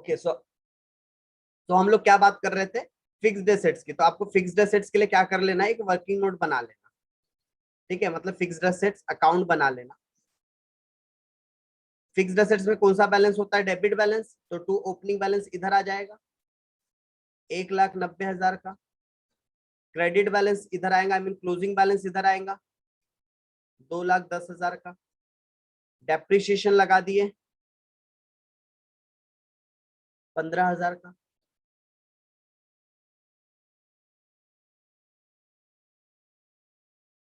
Okay, सो तो हम लोग क्या बात कर रहे थे, फिक्स्ड एसेट्स की। तो आपको फिक्स्ड एसेट्स के लिए क्या कर लेना है, एक वर्किंग नोट बना लेना। ठीक है, मतलब फिक्स्ड एसेट्स अकाउंट बना लेना। फिक्स्ड एसेट्स में कौन सा बैलेंस होता है, डेबिट बैलेंस। तो टू ओपनिंग बैलेंस इधर आ जाएगा 1,90,000 का। क्रेडिट बैलेंस इधर आएगा, आई मीन क्लोजिंग बैलेंस इधर आएगा 2,10,000 का। डेप्रिसिएशन लगा दिए 15,000 का।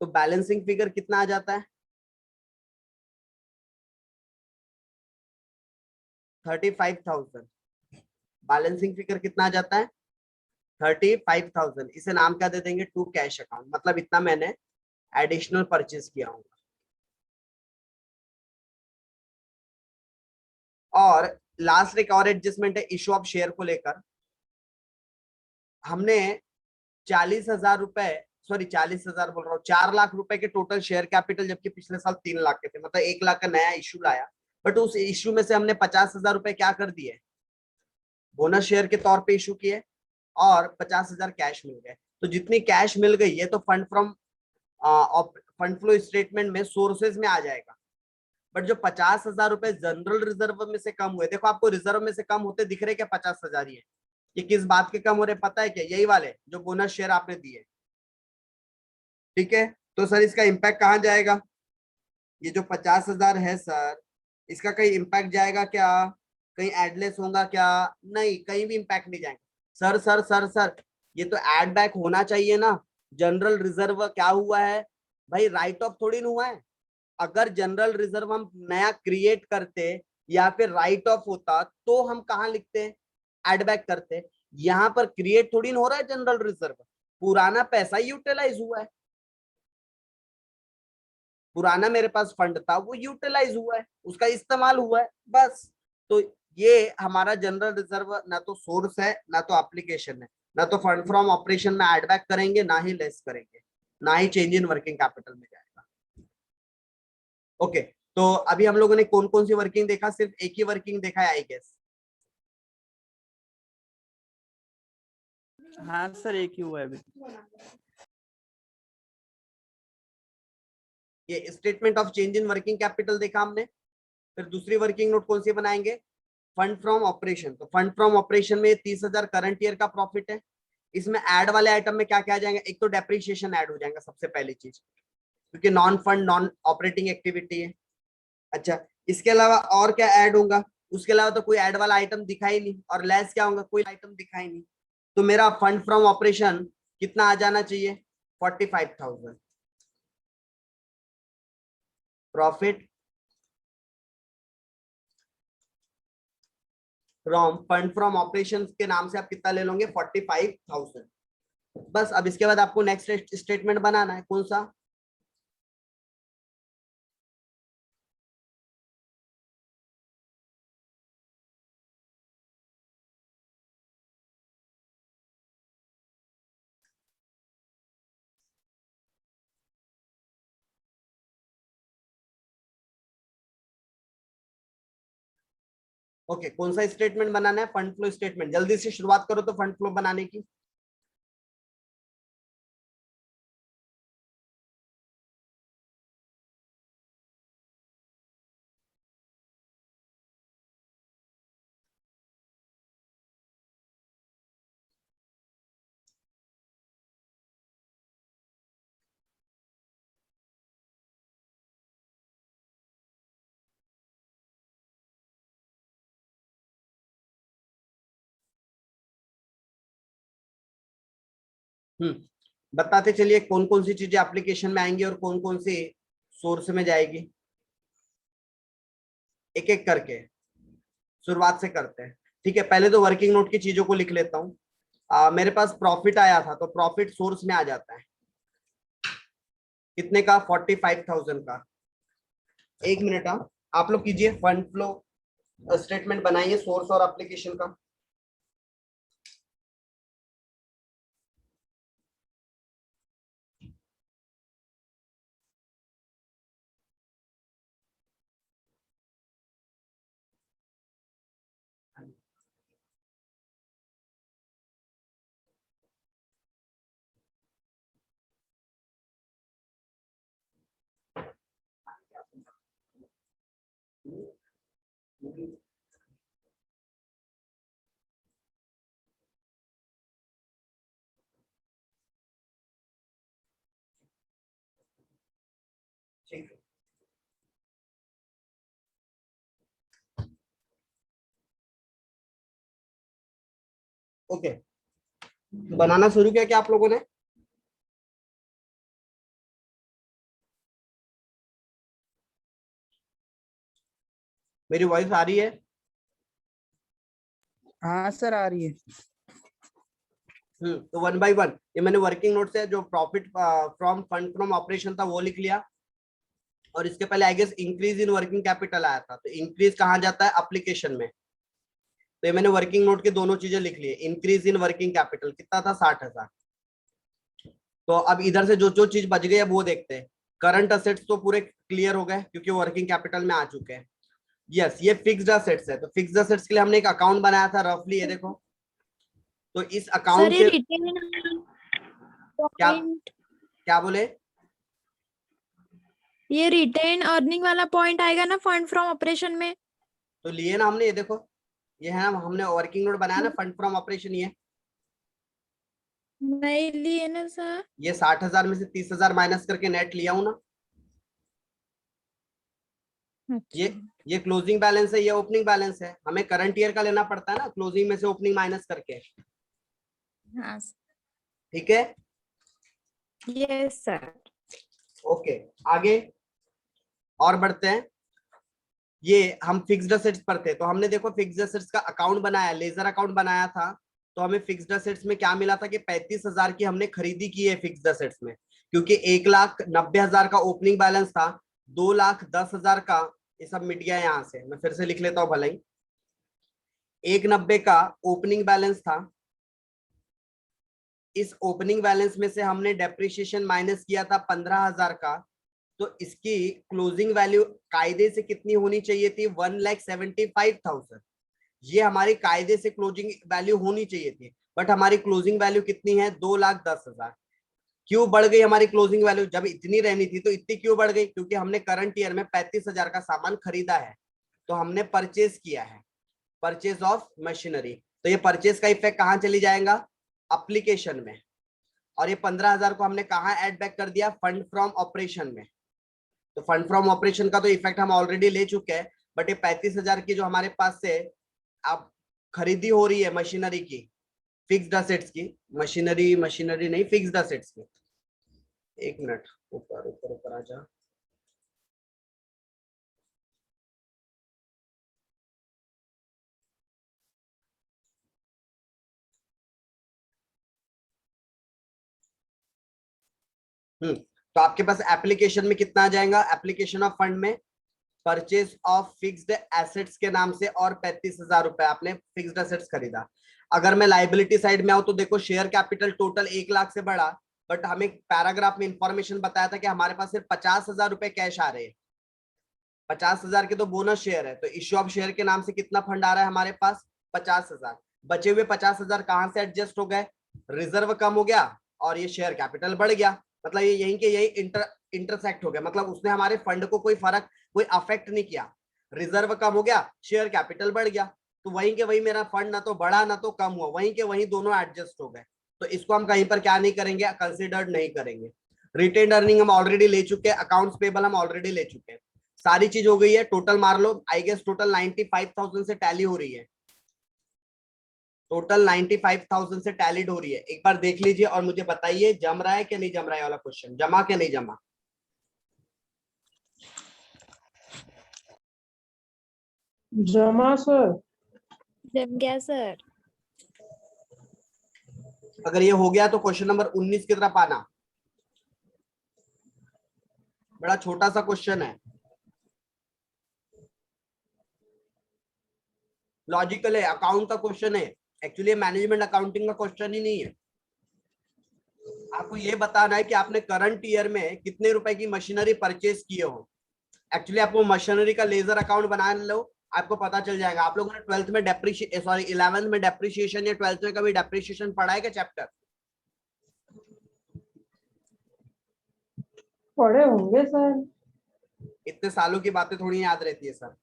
तो बैलेंसिंग फिगर कितना आ जाता है, 35,000। बैलेंसिंग फिगर कितना आ जाता है, 35,000। इसे नाम क्या दे देंगे, टू कैश अकाउंट। मतलब इतना मैंने एडिशनल परचेज किया हूँ। और लास्ट एक और एडजस्टमेंट है इशू ऑफ शेयर को लेकर। हमने 40,000 रुपए, सॉरी 40,000 बोल रहा हूँ, 4 लाख रुपए के टोटल शेयर कैपिटल, जबकि पिछले साल 3 लाख के थे, मतलब 1 लाख का नया इशू लाया। बट उस इशू में से हमने 50,000 रुपए क्या कर दिए, बोनस शेयर के तौर पे इशू किए, और 50,000 कैश मिल गए। तो जितनी कैश मिल गई ये तो fund from fund flow statement में सोर्सेज में आ जाएगा। बट जो 50,000 रुपए जनरल रिजर्व में से कम हुए, देखो आपको रिजर्व में से कम होते दिख रहे क्या, 50,000 ही है। ये किस बात के कम हो रहे पता है क्या, यही वाले जो बोनस शेयर आपने दिए। ठीक है, तो सर इसका इम्पैक्ट कहाँ जाएगा, ये जो 50,000 है सर, इसका कहीं इम्पैक्ट जाएगा क्या, कहीं एडलेस होगा क्या, नहीं, कहीं भी इम्पैक्ट नहीं जाएगा। सर सर सर सर, ये तो एड बैक होना चाहिए ना। जनरल रिजर्व क्या हुआ है भाई, राइट ऑफ थोड़ी ना हुआ है। अगर जनरल रिजर्व हम नया क्रिएट करते या फिर राइट ऑफ होता तो हम कहाँ लिखते, एड बैक करते। यहाँ पर क्रिएट थोड़ी ना हो रहा है जनरल रिजर्व, पुराना पैसा यूटिलाइज हुआ है। पुराना मेरे पास फंड था वो यूटिलाइज हुआ है, उसका इस्तेमाल हुआ है, बस। तो ये हमारा जनरल रिजर्व ना तो सोर्स है ना तो एप्लीकेशन है, ना तो फंड फ्रॉम ऑपरेशन में एड बैक करेंगे, ना ही लेस करेंगे, ना ही चेंज इन वर्किंग कैपिटल में जाएगा। ओके, तो अभी हम लोगों ने कौन कौन सी वर्किंग देखा, सिर्फ एक ही वर्किंग देखा है आई गेस। हाँ सर, एक ही हुआ है अभी। ये statement of change in working capital देखा हमने। फिर दूसरी वर्किंग नोट कौन सी बनाएंगे, फंड फ्रॉम ऑपरेशन। तो फंड फ्रॉम ऑपरेशन में 30,000 करंट ईयर का प्रॉफिट है। इसमें ऐड वाले आइटम में क्या क्या आ जाएगा, एक तो डेप्रिसिएशन ऐड हो जाएगा सबसे पहली चीज, क्योंकि non fund non operating activity है। अच्छा, इसके अलावा और क्या ऐड होगा, उसके अलावा तो कोई ऐड वाला आइटम दिखा ही नहीं, और लेस क्या होगा, कोई आइटम दिखा ही नहीं। तो मेरा फंड फ्रॉम ऑपरेशन कितना आ जाना चाहिए, 45,000। Profit from fund from operation के नाम से आप कितना ले लोगे, 45,000। बस अब इसके बाद आपको नेक्स्ट स्टेटमेंट बनाना है, कौन सा, ओके कौन सा स्टेटमेंट बनाना है, फंड फ्लो स्टेटमेंट। जल्दी से शुरुआत करो तो फंड फ्लो बनाने की। बताते चलिए कौन कौन सी चीजें एप्लीकेशन में आएंगी और कौन कौन सी सोर्स में जाएगी, एक एक करके शुरुआत से करते हैं। ठीक है, पहले तो वर्किंग नोट की चीजों को लिख लेता हूँ। मेरे पास प्रॉफिट आया था, तो प्रॉफिट सोर्स में आ जाता है, कितने का, 45,000 का। एक मिनट, आप लोग कीजिए, फंड फ्लो स्टेटमेंट बनाइए सोर्स और एप्लीकेशन का। ओके, बनाना शुरू किया क्या आप लोगों ने? मेरी वॉइस आ रही है? हाँ सर आ रही है। तो 1 बाय 1 ये मैंने वर्किंग नोट से जो profit from fund from operation था वो लिख लिया, और इसके पहले I guess increase in working capital आया था, तो इंक्रीज कहाँ जाता है? एप्लीकेशन में। तो ये मैंने वर्किंग नोट की दोनों चीजें लिख ली। इंक्रीज इन वर्किंग कैपिटल कितना था? 60,000। तो अब इधर से जो जो चीज बच गई अब वो देखते हैं। करंट असेट्स तो पूरे क्लियर हो गए क्योंकि वर्किंग कैपिटल में आ चुके हैं। यस, ये फिक्स्ड असेट्स है, तो फिक्स्ड असेट्स के लिए हमने एक अकाउंट बनाया था रफली, ये देखो। तो इस सर अकाउंट ये के रिटेन क्या पॉइंट, क्या बोले? ये रिटेन अर्निंग वाला पॉइंट आएगा ना फंड फ्रॉम ऑपरेशन में? तो लिए ना हमने, ये देखो, ये है ना, हमने वर्किंग नोट बनाया ना फंड फ्रॉम ऑपरेशन। ये नहीं लिए ना सर। ये 60,000 में से 30,000 माइनस करके नेट लिया हूं ना। ये अच्छा ये क्लोजिंग बैलेंस है, ये ओपनिंग बैलेंस है। हमें करंट ईयर का लेना पड़ता है ना, क्लोजिंग में से ओपनिंग माइनस करके। हाँ ठीक है, यस सर। ओके, आगे और बढ़ते हैं। ये हम फिक्स्ड असेट्स पर थे, तो हमने देखो फिक्स्ड असेट्स का अकाउंट बनाया, लेजर अकाउंट बनाया था। तो हमें फिक्स्ड असेट्स में क्या मिला था कि 35,000 की हमने खरीदी की है फिक्स्ड असेट्स में, क्योंकि 1,90,000 का ओपनिंग बैलेंस था। 2,10,000 का ये सब मिट गया। यहां से मैं फिर से लिख लेता हूं भले ही। 1,90 का ओपनिंग बैलेंस था। इस ओपनिंग बैलेंस में से हमने डेप्रिसिएशन माइनस किया था 15,000 का। तो इसकी क्लोजिंग वैल्यू कायदे से कितनी होनी चाहिए थी? 1,75,000। ये हमारी कायदे से क्लोजिंग वैल्यू होनी चाहिए थी, बट हमारी क्लोजिंग वैल्यू कितनी है? 2,10,000। क्यों बढ़ गई हमारी क्लोजिंग वैल्यू? जब इतनी रहनी थी तो इतनी क्यों बढ़ गई? क्योंकि हमने करंट ईयर में 35,000 का सामान खरीदा है, तो हमने परचेज किया है, परचेज ऑफ मशीनरी। तो ये परचेज का इफेक्ट कहाँ चली जाएगा? एप्लीकेशन में। और ये 15,000 को हमने कहाँ ऐड बैक कर दिया? फंड फ्रॉम ऑपरेशन में। तो फंड फ्रॉम ऑपरेशन का तो इफेक्ट हम ऑलरेडी ले चुके हैं, बट ये 35,000 की जो हमारे पास से अब खरीदी हो रही है मशीनरी की, फिक्स्ड असेट्स की, मशीनरी मशीनरी नहीं, फिक्स्ड असेट्स की। एक मिनट, ऊपर ऊपर ऊपर आ जा। तो आपके पास एप्लीकेशन में कितना आ जाएगा? एप्लीकेशन ऑफ फंड में परचेज ऑफ फिक्स्ड एसेट्स के नाम से और 35,000 रुपए आपने फिक्स्ड एसेट्स खरीदा। अगर मैं लाइबिलिटी साइड में आऊं तो देखो शेयर कैपिटल टोटल 1,00,000 से बढ़ा, बट हमें पैराग्राफ में इंफॉर्मेशन बताया था कि हमारे पास सिर्फ 50,000 रुपए कैश आ रहे हैं। 50,000 के तो बोनस शेयर है, तो इश्यू ऑफ शेयर के नाम से कितना फंड आ रहा है हमारे पास? 50,000। बचे हुए 50,000 कहां से एडजस्ट हो गए? रिजर्व कम हो गया और ये शेयर कैपिटल बढ़ गया, मतलब ये यहीं के यही इंटरसेक्ट हो गया, मतलब उसने हमारे फंड को कोई फर्क, कोई अफेक्ट नहीं किया। रिजर्व कम हो गया, शेयर कैपिटल बढ़ गया, तो वहीं के वहीं मेरा फंड ना तो बढ़ा ना तो कम हुआ, वहीं के वहीं दोनों एडजस्ट हो गए। तो इसको हम कहीं पर क्या नहीं करेंगे? कंसिडर्ड नहीं करेंगे। रिटेन अर्निंग हम ऑलरेडी ले चुके हैं, अकाउंट्स पेबल हम ऑलरेडी ले चुके हैं, सारी चीज हो गई है। टोटल मार लो, आई गेस टोटल 95,000 से टैली हो रही है, टोटल 95,000 से टैलीड हो रही है। एक बार देख लीजिए और मुझे बताइए जम रहा है कि नहीं जम रहा है वाला क्वेश्चन, जमा के नहीं जमा? जमा सर। जम गया सर। अगर ये हो गया तो क्वेश्चन नंबर 19 की तरफ आना। बड़ा छोटा सा क्वेश्चन है, लॉजिकल है, अकाउंट का क्वेश्चन है। एक्चुअली मैनेजमेंट अकाउंटिंग का क्वेश्चन ही नहीं है। आपको ये बताना है कि आपने करंट ईयर में कितने रुपए की मशीनरी परचेज किए हो। एक्चुअली आपको मशीनरी का लेजर अकाउंट बना लो, आपको पता चल जाएगा। आप लोगों ने 12th में डेप्रिशिएशन, सॉरी 11th में डेप्रिशिएशन या 12th में कभी डेप्रिशिएशन पढ़ा है क्या चैप्टर? पढ़े होंगे सर। इतने सालों की बातें थोड़ी याद रहती है सर,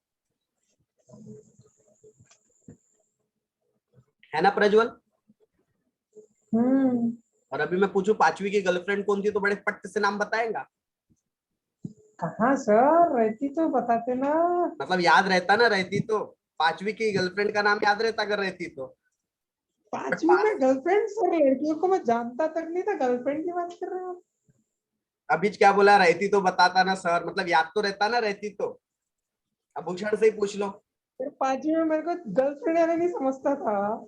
है ना प्रज्वल? और अभी मैं पूछूं 5वीं की गर्लफ्रेंड कौन थी, तो बड़े पट्ट से नाम बताएगा। कहाँ सर, रहती तो बताते ना। मतलब याद रहता ना, रहती तो। 5वीं की गर्लफ्रेंड का नाम याद रहता अगर रहती तो। पांचवी में गर्लफ्रेंड सर, लड़कियों को मैं जानता तक नहीं था, गर्लफ्रेंड की बात कर रहे हो। अभी क्या बोला, रहती तो बताता ना सर, मतलब याद तो रहता ना रहती तो। अब भूषण से ही पूछ लो। फिर पांचवी में मेरे को गर्लफ्रेंड यानी नहीं समझता था।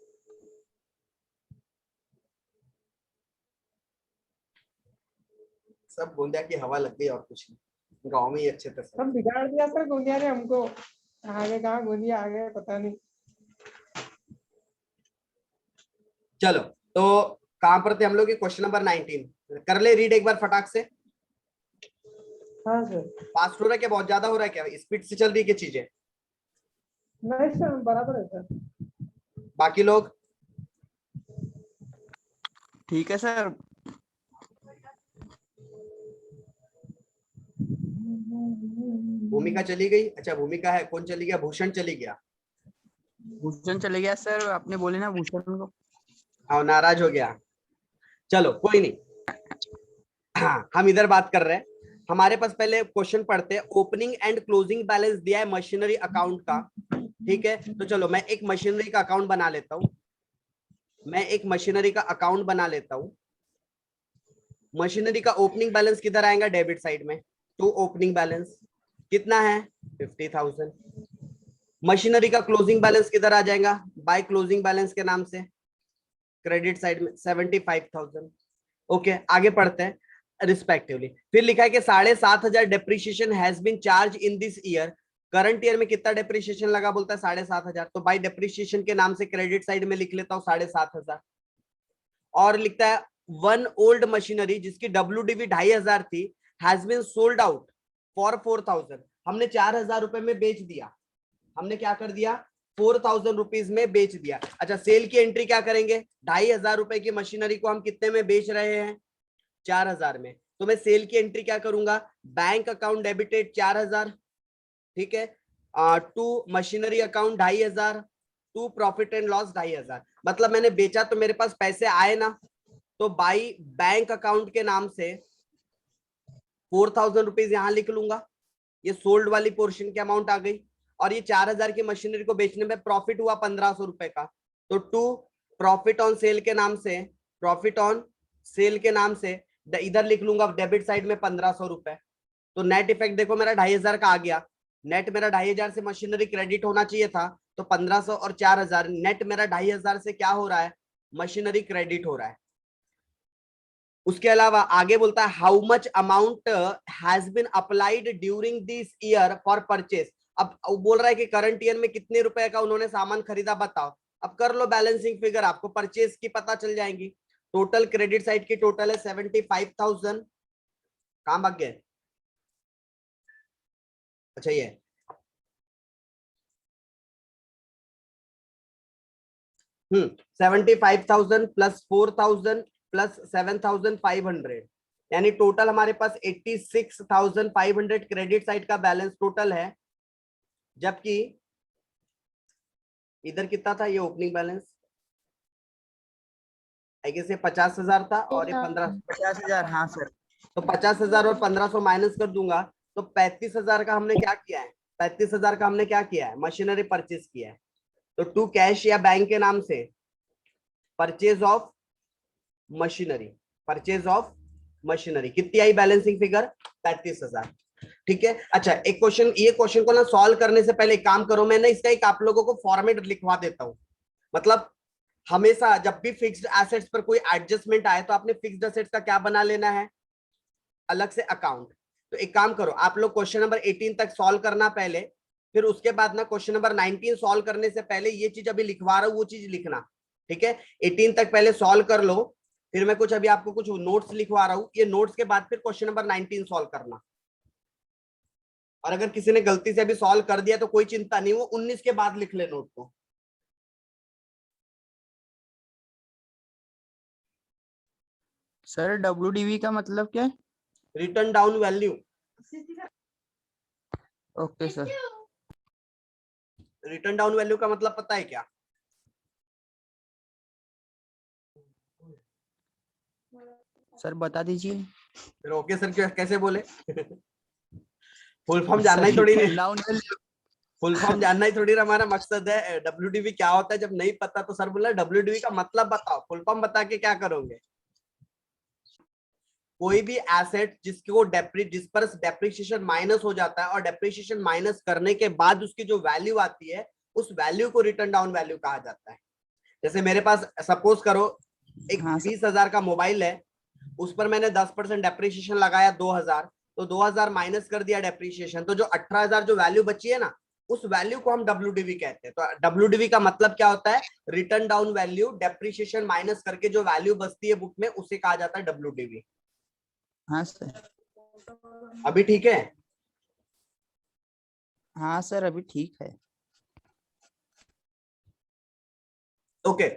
सब गोंदिया की हवा लग गई और कुछ नहीं, गाँव में ही अच्छे थे सब। सब बिगाड़ दिया सर गोंदिया ने हमको, आगे कहाँ गोंदिया आ गए पता नहीं। चलो, तो कहां पर थे हम लोग? क्वेश्चन नंबर 19 कर ले रीड एक बार फटाक से। हाँ सर। फास्ट हो रहा है क्या, बहुत ज्यादा हो रहा है क्या, स्पीड से चल रही है क्या चीजें? नहीं सर, बराबर है सर। बाकी लोग ठीक है सर। भूमिका चली गई? अच्छा भूमिका है, कौन चली गया? भूषण चली गया। भूषण चले गया सर, आपने बोले ना भूषण को। हाँ नाराज हो गया। चलो कोई नहीं, हाँ हम इधर बात कर रहे हैं। हमारे पास पहले क्वेश्चन पढ़ते हैं। ओपनिंग एंड क्लोजिंग बैलेंस दिया है मशीनरी अकाउंट का, ठीक है। तो चलो मैं एक मशीनरी का अकाउंट बना लेता हूं। मशीनरी का ओपनिंग बैलेंस किधर आएगा? डेबिट साइड में। तो ओपनिंग बैलेंस कितना है? 50,000। मशीनरी का क्लोजिंग बैलेंस किधर आ जाएगा? बाय क्लोजिंग बैलेंस के नाम से, क्रेडिट साइड में 75,000। ओके आगे पढ़ते हैं। रिस्पेक्टिवली फिर लिखा है कि 7,500 depreciation has been charge in this year. Current year में कितना डेप्रिसिएशन लगा? बोलता है 7,500। तो बाय डेप्रिसिएशन के नाम से क्रेडिट साइड में लिख लेता हूँ 7,500। और लिखता है वन ओल्ड मशीनरी जिसकी WDV 2,500 थी has been sold out for 4,000। हमने 4,000 रुपए में बेच दिया। हमने क्या कर दिया? 4,000 रुपीज में बेच दिया। अच्छा सेल की एंट्री क्या करेंगे? 2,500 रुपए की मशीनरी को हम कितने में बेच रहे हैं? 4,000 में। तो मैं सेल की एंट्री क्या करूंगा? बैंक अकाउंट डेबिटेड 4,000, ठीक है। To machinery account 2,500, to profit and loss 2,500। मतलब मैंने बेचा तो मेरे पास पैसे आए ना, तो बाई बैंक अकाउंट के नाम से 4,000 रुपीज यहां लिख लूंगा। ये सोल्ड वाली पोर्शन की अमाउंट आ गई। और ये 4,000 की मशीनरी को बेचने में प्रॉफिट हुआ 1,500 रुपए का। तो टू प्रॉफिट ऑन सेल के नाम से, प्रॉफिट ऑन सेल के नाम से इधर लिख लूंगा डेबिट साइड में 1,500 रुपए। तो नेट इफेक्ट देखो मेरा 2,500 का आ गया। नेट मेरा 2,500 से मशीनरी क्रेडिट होना चाहिए था, तो 1,500 और 4,000 नेट मेरा 2,500 से क्या हो रहा है? मशीनरी क्रेडिट हो रहा है। उसके अलावा आगे बोलता है how much amount has been applied during this year for purchase. अब बोल रहा है कि करंट ईयर में कितने रुपए का उन्होंने सामान खरीदा, बताओ। अब कर लो बैलेंसिंग फिगर, आपको परचेस की पता चल जाएंगी। टोटल क्रेडिट साइड की टोटल है 75,000। कहां भाग गए? अच्छा ये 75,000 प्लस 4,000 प्लस 7,500, यानी टोटल हमारे पास 86,500 क्रेडिट साइड का बैलेंस टोटल है। जबकि इधर कितना था? ये ओपनिंग बैलेंस आई गेस ये 50,000 था और ये 15। 50,000। हाँ सर। तो 50,000 और 1,500 माइनस कर दूंगा तो 35,000 का हमने क्या किया है? 35,000 का हमने क्या किया है? मशीनरी परचेज किया है। तो टू कैश या बैंक के नाम से purchase of machinery, purchase of machinery कितनी आई बैलेंसिंग फिगर? 35,000, ठीक है। अच्छा एक क्वेश्चन, ये क्वेश्चन को ना सॉल्व करने से पहले एक काम करो, मैं ना इसका एक आप लोगों को फॉर्मेट लिखवा देता हूं। मतलब हमेशा जब भी फिक्स्ड एसेट्स पर कोई एडजस्टमेंट आए तो आपने फिक्स्ड एसेट्स का क्या बना लेना है? अलग से अकाउंट। तो एक काम करो, आप लोग क्वेश्चन नंबर 18 तक सॉल्व करना पहले, फिर उसके बाद ना क्वेश्चन नंबर 19 सॉल्व करने से पहले ये चीज अभी लिखवा रहा हूं वो चीज लिखना, ठीक है। 18 तक पहले सॉल्व कर लो, फिर मैं कुछ अभी आपको कुछ नोट्स लिखवा रहा हूँ, ये नोट्स के बाद फिर क्वेश्चन नंबर 19 सॉल्व करना। और अगर किसी ने गलती से अभी सॉल्व कर दिया तो कोई चिंता नहीं, वो 19 के बाद लिख ले नोट को। सर WDV का मतलब क्या है? Return down value. Okay sir. Return down value का मतलब पता है क्या? सर बता दीजिए। फिर ओके सर कैसे बोले? फुल फॉर्म जानना ही थोड़ी नहीं। Down value. फुल फॉर्म जानना ही थोड़ी ना हमारा मकसद है। WDV क्या होता है जब नहीं पता तो सर बोला WDV का मतलब बताओ, फुल फॉर्म बता के क्या करोगे। कोई भी एसेट जिसको जिस पर डेप्रिसिएशन माइनस हो जाता है और डेप्रिसिएशन माइनस करने के बाद उसकी जो वैल्यू आती है उस वैल्यू को रिटर्न डाउन वैल्यू कहा जाता है। जैसे मेरे पास सपोज करो एक हाँ सर। 20,000 का मोबाइल है, उस पर मैंने 10% डेप्रिसिएशन लगाया 2,000, तो 2,000 माइनस कर दिया डेप्रिसिएशन, तो जो 18,000 जो वैल्यू बची है ना उस वैल्यू को हम WDV कहते हैं। तो WDV का मतलब क्या होता है, return down value, depreciation minus करके जो वैल्यू बचती है बुक में उसे कहा जाता है WDV। हाँ सर। अभी ठीक है? हाँ सर अभी ठीक है। ओके,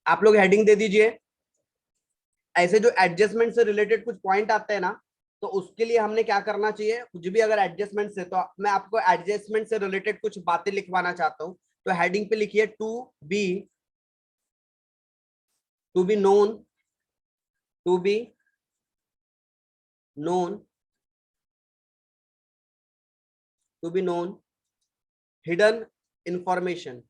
आप लोग हेडिंग दे दीजिए। ऐसे जो एडजस्टमेंट से रिलेटेड कुछ पॉइंट आते हैं ना, तो उसके लिए हमने क्या करना चाहिए, कुछ भी अगर एडजस्टमेंट से, तो मैं आपको एडजस्टमेंट से रिलेटेड कुछ बातें लिखवाना चाहता हूं। तो हेडिंग पे लिखिए to be known, to be known, to be known hidden information.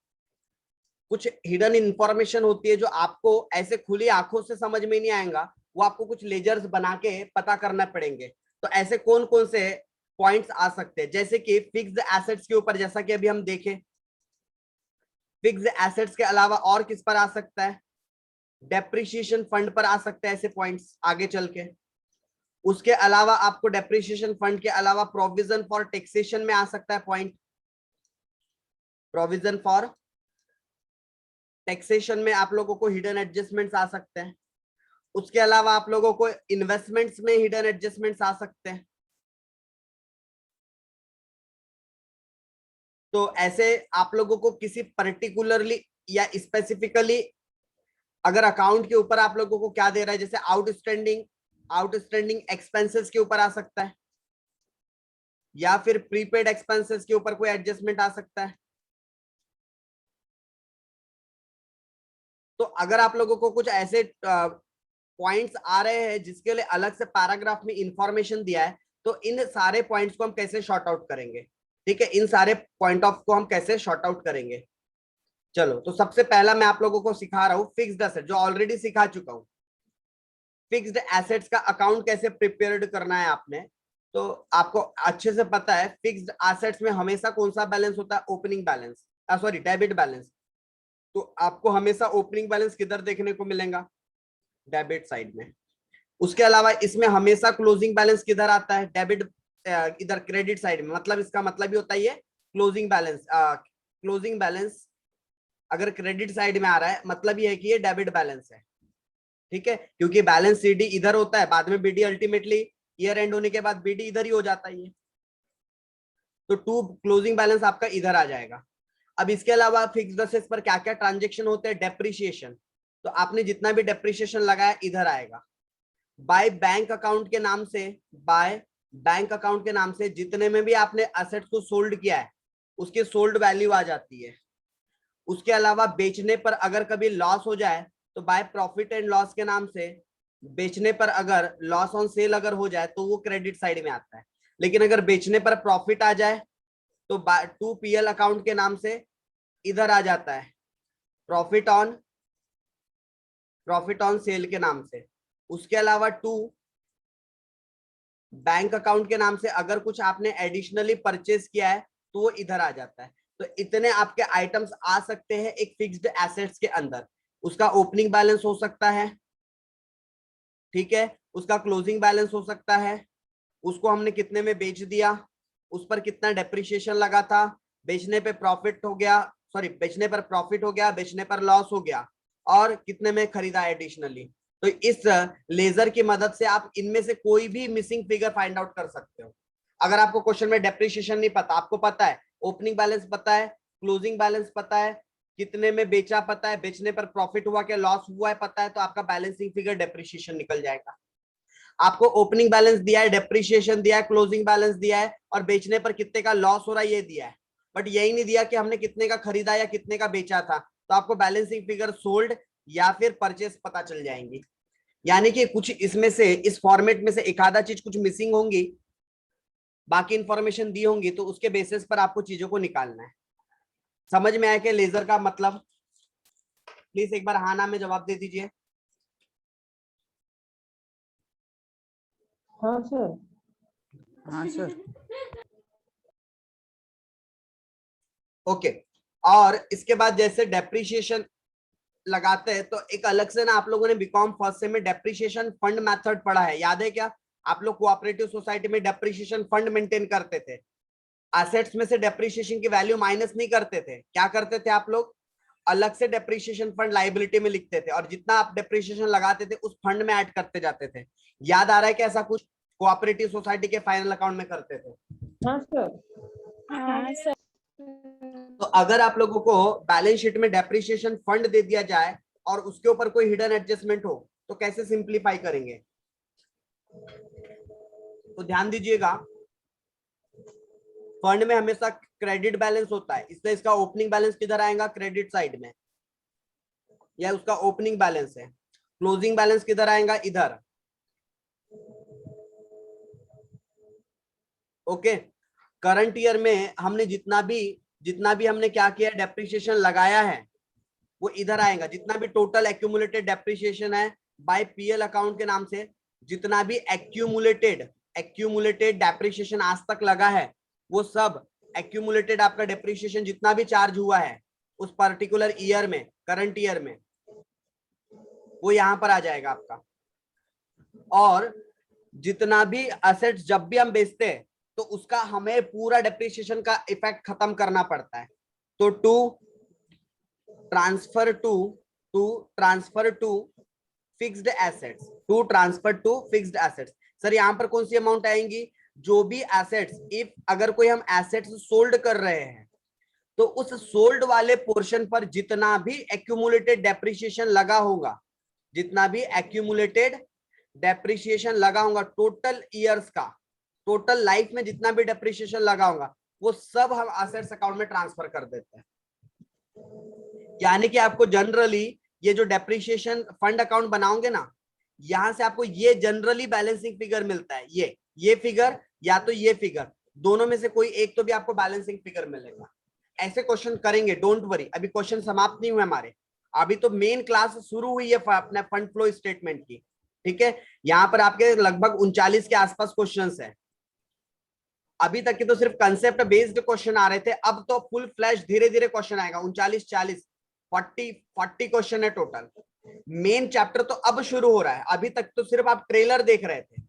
कुछ हिडन इंफॉर्मेशन होती है जो आपको ऐसे खुली आंखों से समझ में नहीं आएगा, वो आपको कुछ लेजर्स बना के पता करना पड़ेंगे। तो ऐसे कौन कौन से पॉइंट्स आ सकते हैं, जैसे कि फिक्स्ड एसेट्स के ऊपर, जैसा कि अभी हम देखें, फिक्स्ड एसेट्स के अलावा और किस पर आ सकता है, डेप्रिसिएशन फंड पर आ सकता है ऐसे पॉइंट्स आगे चल के। उसके अलावा आपको डेप्रिसिएशन फंड के अलावा प्रोविजन फॉर टैक्सेशन में आ सकता है पॉइंट, प्रोविजन फॉर टैक्सेशन में आप लोगों को हिडन एडजस्टमेंट्स आ सकते हैं। उसके अलावा आप लोगों को इन्वेस्टमेंट्स में हिडन एडजस्टमेंट्स आ सकते हैं। तो ऐसे आप लोगों को किसी पर्टिकुलरली या स्पेसिफिकली अगर अकाउंट के ऊपर आप लोगों को क्या दे रहा है, जैसे आउटस्टैंडिंग एक्सपेंसेस के ऊपर आ सकता है, या फिर प्रीपेड एक्सपेंसेस के ऊपर कोई एडजस्टमेंट आ सकता है। तो अगर आप लोगों को कुछ ऐसे पॉइंट्स आ रहे हैं जिसके लिए अलग से पैराग्राफ में इंफॉर्मेशन दिया है, तो इन सारे पॉइंट्स को हम कैसे शॉर्ट आउट करेंगे, ठीक है, इन सारे पॉइंट ऑफ को हम कैसे शॉर्ट आउट करेंगे। चलो, तो सबसे पहला मैं आप लोगों को सिखा रहा हूँ फिक्स्ड एसेट, जो ऑलरेडी सिखा चुका हूँ। फिक्स्ड एसेट्स का अकाउंट कैसे प्रिपेयर्ड करना है आपने, तो आपको अच्छे से पता है फिक्स्ड एसेट्स में हमेशा कौन सा बैलेंस होता है, opening balance, sorry debit balance. तो आपको हमेशा ओपनिंग बैलेंस किधर देखने को मिलेगा, डेबिट साइड में। उसके अलावा इसमें हमेशा क्लोजिंग बैलेंस किधर आता है, डेबिट, इधर क्रेडिट साइड में। मतलब इसका मतलब ही होता है ये क्लोजिंग बैलेंस, क्लोजिंग बैलेंस अगर क्रेडिट साइड में आ रहा है मतलब ये है कि ये डेबिट बैलेंस है, ठीक है, क्योंकि बैलेंस सीडी इधर होता है, बाद में बीडी अल्टीमेटली ईयर एंड होने के बाद बीडी इधर ही हो जाता है ये। तो टू क्लोजिंग बैलेंस आपका इधर आ जाएगा। अब इसके अलावा फिक्स्ड एसेट्स पर क्या क्या ट्रांजेक्शन होते हैं, डेप्रिसिएशन, तो आपने जितना भी डेप्रिसिएशन लगाया इधर आएगा। बाय बैंक अकाउंट के नाम से, बाय बैंक अकाउंट के नाम से जितने में भी आपने एसेट्स को सोल्ड किया है उसकी सोल्ड वैल्यू आ जाती है। उसके अलावा बेचने पर अगर कभी लॉस हो जाए तो बाय प्रॉफिट एंड लॉस के नाम से बेचने पर अगर लॉस ऑन सेल अगर हो जाए तो वो क्रेडिट साइड में आता है। लेकिन अगर बेचने पर प्रॉफिट आ जाए तो 2PL अकाउंट के नाम से इधर आ जाता है, प्रॉफिट ऑन सेल के नाम से। उसके अलावा 2 बैंक अकाउंट के नाम से अगर कुछ आपने एडिशनली परचेज किया है तो वो इधर आ जाता है। तो इतने आपके आइटम्स आ सकते हैं एक फिक्स्ड एसेट्स के अंदर। उसका ओपनिंग बैलेंस हो सकता है, ठीक है, उसका क्लोजिंग बैलेंस हो सकता है, उसको हमने कितने में बेच दिया, उस पर कितना डेप्रिसिएशन लगा था, बेचने पे प्रॉफिट हो गया, सॉरी बेचने पर प्रॉफिट हो गया, बेचने पर लॉस हो गया, और कितने में खरीदा एडिशनली। तो इस लेजर की मदद से आप इनमें से कोई भी मिसिंग फिगर फाइंड आउट कर सकते हो। अगर आपको क्वेश्चन में डेप्रिसिएशन नहीं पता, आपको पता है ओपनिंग बैलेंस पता है, क्लोजिंग बैलेंस पता है, कितने में बेचा पता है, बेचने पर प्रॉफिट हुआ क्या लॉस हुआ है पता है, तो आपका बैलेंसिंग फिगर डेप्रिसिएशन निकल जाएगा। आपको ओपनिंग बैलेंस दिया है, डेप्रिसिएशन दिया है, क्लोजिंग बैलेंस दिया है, और बेचने पर कितने का लॉस हो रहा है ये दिया है, बट यही नहीं दिया कि हमने कितने का खरीदा या कितने का बेचा था। तो आपको बैलेंसिंग फिगर सोल्ड या फिर परचेस पता चल जाएंगी। यानी कि कुछ इसमें से, इस फॉर्मेट में से एक आधा चीज कुछ मिसिंग होंगी, बाकी इंफॉर्मेशन दी होंगी, तो उसके बेसिस पर आपको चीजों को निकालना है। समझ में आया कि लेजर का मतलब? प्लीज एक बार हाँ ना में जवाब दे दीजिए। हाँ सर। हाँ सर। ओके। और इसके बाद जैसे डेप्रिसिएशन लगाते हैं, तो एक अलग से ना आप लोगों ने बीकॉम फर्स्ट सेम में डेप्रिसिएशन फंड मेथड पढ़ा है, याद है क्या? आप लोग कोऑपरेटिव सोसाइटी में डेप्रिसिएशन फंड मेंटेन करते थे। एसेट्स में से डेप्रिसिएशन की वैल्यू माइनस नहीं करते थे, क्या करते थे आप लोग? अलग से डेप्रिसिएशन फंड लायबिलिटी में लिखते थे, और जितना आप डेप्रिसिएशन लगाते थे उस फंड में ऐड करते जाते थे। याद आ रहा है कि ऐसा कुछ कोऑपरेटिव सोसाइटी के फाइनल अकाउंट में करते थे? हाँ सर। हाँ सर। तो अगर आप लोगों को बैलेंस शीट में डेप्रिसिएशन फंड दे दिया जाए और उसके ऊपर कोई हिडन एडजस्टमेंट हो, तो कैसे सिंप्लीफाई करेंगे? तो ध्यान दीजिएगा, फंड में हमेशा क्रेडिट बैलेंस होता है, इसलिए इसका ओपनिंग बैलेंस किधर आएगा? क्रेडिट साइड में, या उसका ओपनिंग बैलेंस है। क्लोजिंग बैलेंस किधर आएगा? इधर। ओके। करंट ईयर में हमने जितना भी हमने क्या किया, डेप्रिसिएशन लगाया है, वो इधर आएगा। जितना भी टोटल एक्यूमुलेटेड डेप्रिसिएशन है बाय पीएल अकाउंट के नाम से, जितना भी एक्यूमुलेटेड डेप्रिसिएशन आज तक लगा है, वो सब एक्यूमुलेटेड आपका डेप्रिसिएशन जितना भी चार्ज हुआ है उस पर्टिकुलर ईयर में, करंट ईयर में, वो यहां पर आ जाएगा आपका। और जितना भी असेट्स जब भी हम बेचते हैं, तो उसका हमें पूरा डेप्रिसिएशन का इफेक्ट खत्म करना पड़ता है। तो to transfer to fixed assets, sir यहां पर कौन सी अमाउंट आएंगी? जो भी एसेट्स, इफ अगर कोई हम एसेट्स सोल्ड कर रहे हैं, तो उस सोल्ड वाले पोर्शन पर जितना भी एक्यूमुलेटेड डेप्रिसिएशन लगा होगा, टोटल ईयर्स का, टोटल लाइफ में जितना भी डेप्रिसिएशन लगा होगा, वो सब हम एसेट्स अकाउंट में ट्रांसफर कर देते हैं। यानी कि आपको जनरली ये जो डेप्रिसिएशन फंड अकाउंट बनाओगे ना, यहां से आपको ये जनरली बैलेंसिंग फिगर मिलता है, ये फिगर या तो ये फिगर, दोनों में से कोई एक तो भी आपको बैलेंसिंग फिगर मिलेगा। ऐसे क्वेश्चन करेंगे, डोंट वरी, अभी क्वेश्चन समाप्त नहीं हुए हमारे, अभी तो मेन क्लास शुरू हुई है अपने फंड फ्लो स्टेटमेंट की। ठीक है, यहाँ पर आपके लगभग 39 के आसपास क्वेश्चंस हैं। अभी तक के तो सिर्फ कंसेप्ट बेस्ड क्वेश्चन आ रहे थे, अब तो फुल फ्लैश धीरे धीरे क्वेश्चन आएगा। 39, 40, 40 क्वेश्चन है टोटल। मेन चैप्टर तो अब शुरू हो रहा है, अभी तक तो सिर्फ आप ट्रेलर देख रहे थे।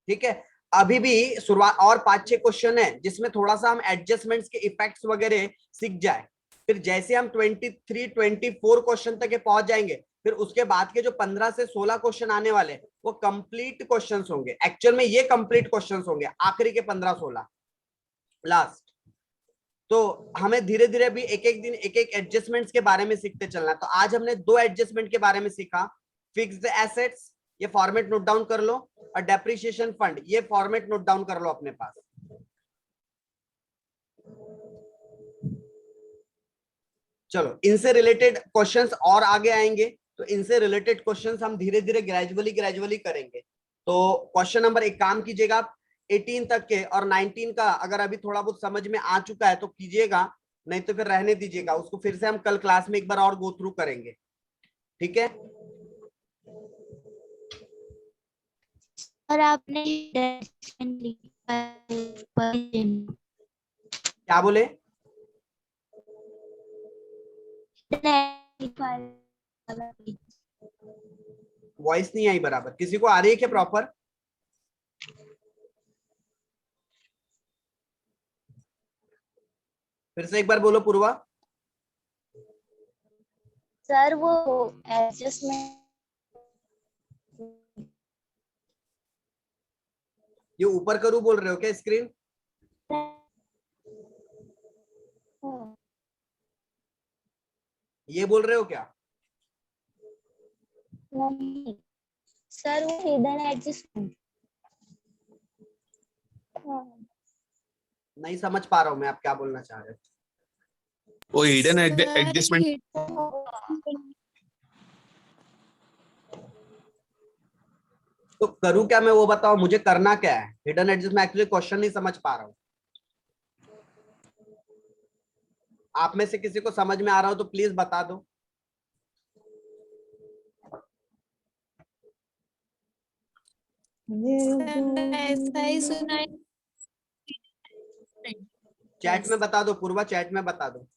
ठीक है, अभी भी शुरुआत, और 5-6 क्वेश्चन है जिसमें थोड़ा सा हम एडजस्टमेंट्स के इफेक्ट्स वगैरह सीख जाए। फिर जैसे हम 23, 24 क्वेश्चन तक पहुंच जाएंगे, फिर उसके बाद के जो 15 से 16 क्वेश्चन आने वाले वो कंप्लीट क्वेश्चंस होंगे। एक्चुअल में ये कंप्लीट क्वेश्चंस होंगे, आखिरी के 15-16 लास्ट। तो हमें धीरे धीरे भी एक एक दिन एक एक एडजस्टमेंट्स के बारे में सीखते चलना है। तो आज हमने 2 एडजस्टमेंट के बारे में सीखा, फिक्स्ड एसेट्स, ये फॉर्मेट नोट डाउन कर लो, और डेप्रिसिएशन फंड, ये फॉर्मेट नोट डाउन कर लो अपने पास। चलो, इनसे रिलेटेड क्वेश्चंस और आगे आएंगे, तो इनसे रिलेटेड क्वेश्चंस हम धीरे धीरे ग्रेजुअली करेंगे। तो क्वेश्चन नंबर 1 काम कीजिएगा आप 18 तक के, और 19 का अगर अभी थोड़ा बहुत समझ में आ चुका है तो कीजिएगा, नहीं तो फिर रहने दीजिएगा, उसको फिर से हम कल क्लास में एक बार और गो थ्रू करेंगे। ठीक है, और आपने क्या बोले? वॉइस नहीं आई बराबर, किसी को आ रही है क्या प्रॉपर? फिर से एक बार बोलो पूर्वा। सर वो एडजस्टमेंट ये ऊपर करूं बोल रहे हो क्या स्क्रीन? ये बोल रहे हो क्या? सर वो हिडन एडजस्टमेंट नहीं समझ पा रहा हूं मैं आप क्या बोलना चाह रहे हो। वो हिडन एडजस्टमेंट तो करूँ क्या मैं वो बताओ, मुझे करना क्या है? हिडन एडजस्ट में एक्चुअली क्वेश्चन नहीं समझ पा रहा हूँ। आप में से किसी को समझ में आ रहा हो तो प्लीज बता दो। ऐसा ही सुना है। चैट में बता दो, पूर्वा चैट में बता दो।